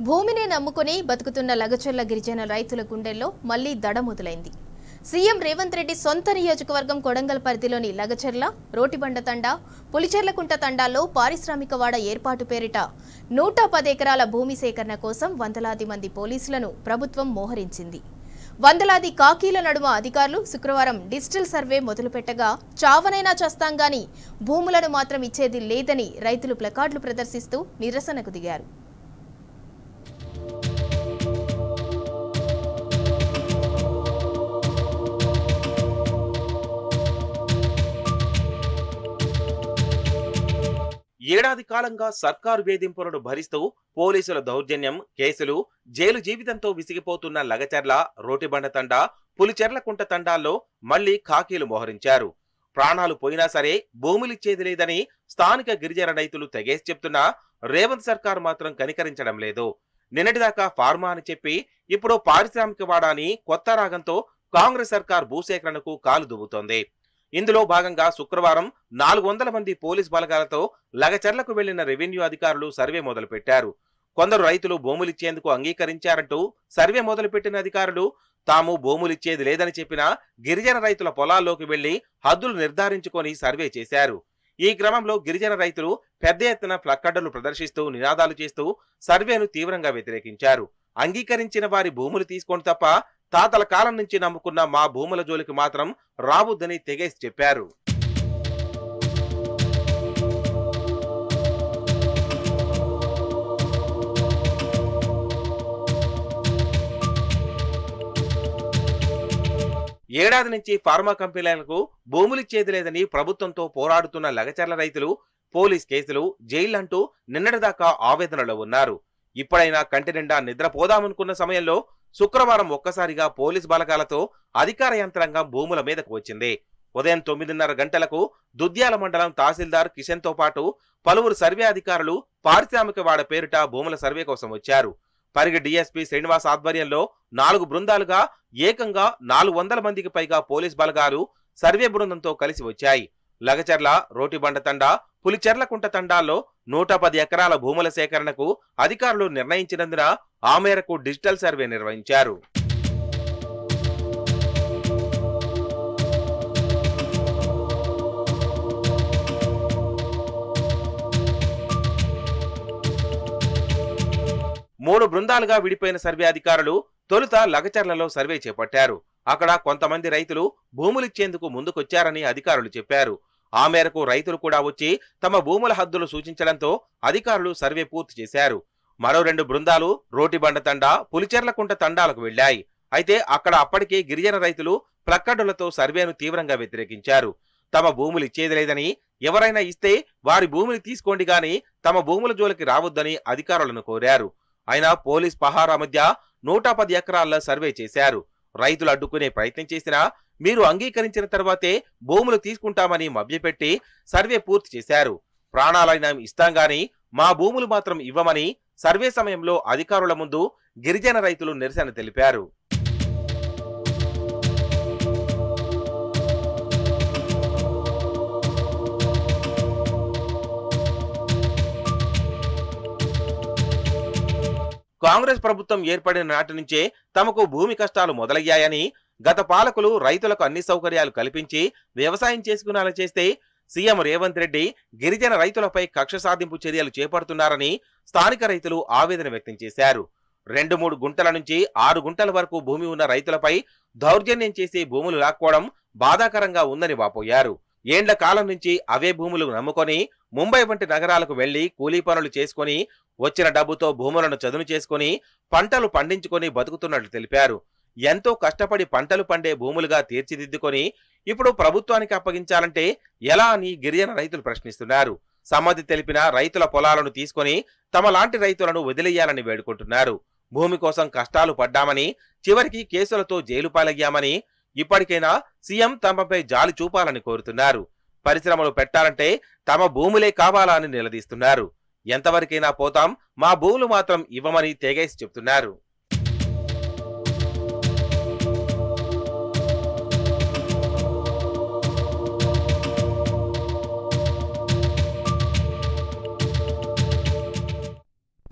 భూమిని నమ్ముకుని బతుకుతున్న లగచర్ల గిరిజన రైతుల గుండెల్లో మళ్లీ దడ మొదలైంది. సీఎం రేవంత్ రెడ్డి సొంత నియోజకవర్గం కొడంగల్ పరిధిలోని లగచర్ల, రోటిబండ తండా, పులిచెర్లకుంట తండాల్లో పారిశ్రామికవాడ ఏర్పాటు పేరిట 110 ఎకరాల భూమి సేకరణ కోసం వందలాది మంది పోలీసులను ప్రభుత్వం మోహరించింది. వందలాది కాకీల నడుమ అధికారులు శుక్రవారం డిజిటల్ సర్వే మొదలుపెట్టగా చావనైనా చస్తాం గాని భూములను మాత్రం ఇచ్చేది లేదని రైతులు ప్లకార్డులు ప్రదర్శిస్తూ నిరసనకు దిగారు. ఏడాది కాలంగా సర్కారు వేధింపులను భరిస్తూ పోలీసుల దౌర్జన్యం, కేసులు, జైలు జీవితంతో విసిగిపోతున్న లగచర్ల, రోటిబండ తండా, పులిచెర్లకుంట తండాల్లో మళ్లీ ఖాకీలు మోహరించారు. ప్రాణాలు పోయినా సరే భూములిచ్చేది లేదని స్థానిక గిరిజన రైతులు తెగేసి చెప్తున్నా రేవంత్ సర్కారు మాత్రం కనికరించడం లేదు. నిన్నటిదాకా ఫార్మా అని చెప్పి ఇప్పుడు పారిశ్రామికవాడ అని కొత్త రాగంతో కాంగ్రెస్ సర్కార్ భూసేకరణకు కాలు దువ్వుతోంది. ఇందులో భాగంగా శుక్రవారం 400 మంది పోలీస్ బలగాలతో లగచర్లకు వెళ్లిన రెవెన్యూ అధికారులు సర్వే మొదలుపెట్టారు. కొందరు రైతులు భూములిచ్చేందుకు అంగీకరించారంటూ సర్వే మొదలుపెట్టిన అధికారులు తాము భూములిచ్చేది లేదని చెప్పిన గిరిజన రైతుల పొలాల్లోకి వెళ్లి హద్దులు నిర్ధారించుకొని సర్వే చేశారు. ఈ క్రమంలో గిరిజన రైతులు పెద్ద ఎత్తున ప్లక్కర్డులు ప్రదర్శిస్తూ నినాదాలు చేస్తూ సర్వేను తీవ్రంగా వ్యతిరేకించారు. అంగీకరించిన వారి భూములు తీసుకోండి తప్ప తాతల కాలం నుంచి నమ్ముకున్న మా భూముల జోలికి మాత్రం రావద్దని తెగేసి చెప్పారు. ఏడాది నుంచి ఫార్మా కంపెనీలకు భూములిచ్చేది లేదని ప్రభుత్వంతో పోరాడుతున్న లగచర్ల రైతులు పోలీస్ కేసులు, జైళ్లంటూ నిన్నటిదాకా ఆవేదనలో ఉన్నారు. ఇప్పుడైనా కంటి నిండా నిద్రపోదామనుకున్న సమయంలో శుక్రవారం ఒక్కసారిగా పోలీస్ బలగాలతో అధికార యంత్రాంగం భూముల మీదకు వచ్చింది. ఉదయం 9:30 గంటలకు దుద్యాల మండలం తహసీల్దార్ కిషన్ తో పాటు పలువురు సర్వే అధికారులు పారిశ్రామికవాడ పేరిట భూముల సర్వే కోసం వచ్చారు. పరిగి డీఎస్పీ శ్రీనివాస్ ఆధ్వర్యంలో 4 బృందాలుగా ఏకంగా 400 మందికి పైగా పోలీస్ బలగాలు సర్వే బృందంతో కలిసి వచ్చాయి. లగచర్ల, రోటిబండ తండా, పులిచెర్లకుంట తండాల్లో 110 ఎకరాల భూముల సేకరణకు అధికారులు నిర్ణయించినందున ఆ మేరకు డిజిటల్ సర్వే నిర్వహించారు. మూడు బృందాలుగా విడిపోయిన సర్వే అధికారులు తొలుత లగచర్లలో సర్వే చేపట్టారు. అక్కడ కొంతమంది రైతులు భూములిచ్చేందుకు ముందుకొచ్చారని అధికారులు చెప్పారు. ఆ మేరకు రైతులు కూడా వచ్చి తమ భూముల హద్దులు సూచించడంతో అధికారులు సర్వే పూర్తి చేశారు. మరో 2 బృందాలు రోటిబండ తండా, పులిచెర్లకుంట తండాలకు వెళ్లాయి. అయితే అక్కడ అప్పటికే గిరిజన రైతులు ప్లక్కర్డులతో సర్వేను తీవ్రంగా వ్యతిరేకించారు. తమ భూములు ఇచ్చేది లేదని, ఎవరైనా ఇస్తే వారి భూమిని తీసుకోండి గాని తమ భూముల జోలికి రావద్దని అధికారులను కోరారు. అయినా పోలీస్ పహారా మధ్య 110 ఎకరాల్లో సర్వే చేశారు. రైతులు అడ్డుకునే ప్రయత్నం చేసినా మీరు అంగీకరించిన తర్వాతే భూములు తీసుకుంటామని మభ్యపెట్టి సర్వే పూర్తి చేశారు. ప్రాణాలైనా ఇస్తాం గాని మా భూములు మాత్రం ఇవ్వమని సర్వే సమయంలో అధికారుల ముందు గిరిజన రైతులు నిరసన తెలిపారు. కాంగ్రెస్ ప్రభుత్వం ఏర్పడిన నాటి నుంచే తమకు భూమి కష్టాలు మొదలయ్యాయని, గత పాలకులు రైతులకు అన్ని సౌకర్యాలు కల్పించి వ్యవసాయం చేసుకునేలా చేస్తే సీఎం రేవంత్ రెడ్డి గిరిజన రైతులపై కక్ష సాధింపు చర్యలు చేపడుతున్నారని స్థానిక రైతులు ఆవేదన వ్యక్తం చేశారు. 2-3 గుంటల నుంచి 6 గుంటల వరకు భూమి ఉన్న రైతులపై దౌర్జన్యం చేసి భూములు లాక్కోవడం బాధాకరంగా ఉందని వాపోయారు. ఏండ్ల కాలం నుంచి అవే భూములు నమ్ముకొని ముంబై వంటి నగరాలకు వెళ్లి కూలీ పనులు చేసుకుని వచ్చిన డబ్బుతో భూములను చదును చేసుకుని పంటలు పండించుకొని బతుకుతున్నట్లు తెలిపారు. ఎంతో కష్టపడి పంటలు పండే భూములుగా తీర్చిదిద్దుకొని ఇప్పుడు ప్రభుత్వానికి అప్పగించాలంటే ఎలా అని గిరిజన రైతులు ప్రశ్నిస్తున్నారు. సమ్మతి తెలిపిన రైతుల పొలాలను తీసుకొని తమ లాంటి రైతులను వదిలేయాలని వేడుకుంటున్నారు. భూమి కోసం కష్టాలు పడ్డామని, చివరికి కేసులతో జైలు పాలయ్యామని, ఇప్పటికైనా సీఎం తమపై జాలి చూపాలని కోరుతున్నారు. పరిశ్రమలు పెట్టాలంటే తమ భూములే కావాలా అని నిలదీస్తున్నారు. ఎంతవరకైనా పోతాం, మా భూములు మాత్రం ఇవ్వమని తెగేసి చెప్తున్నారు.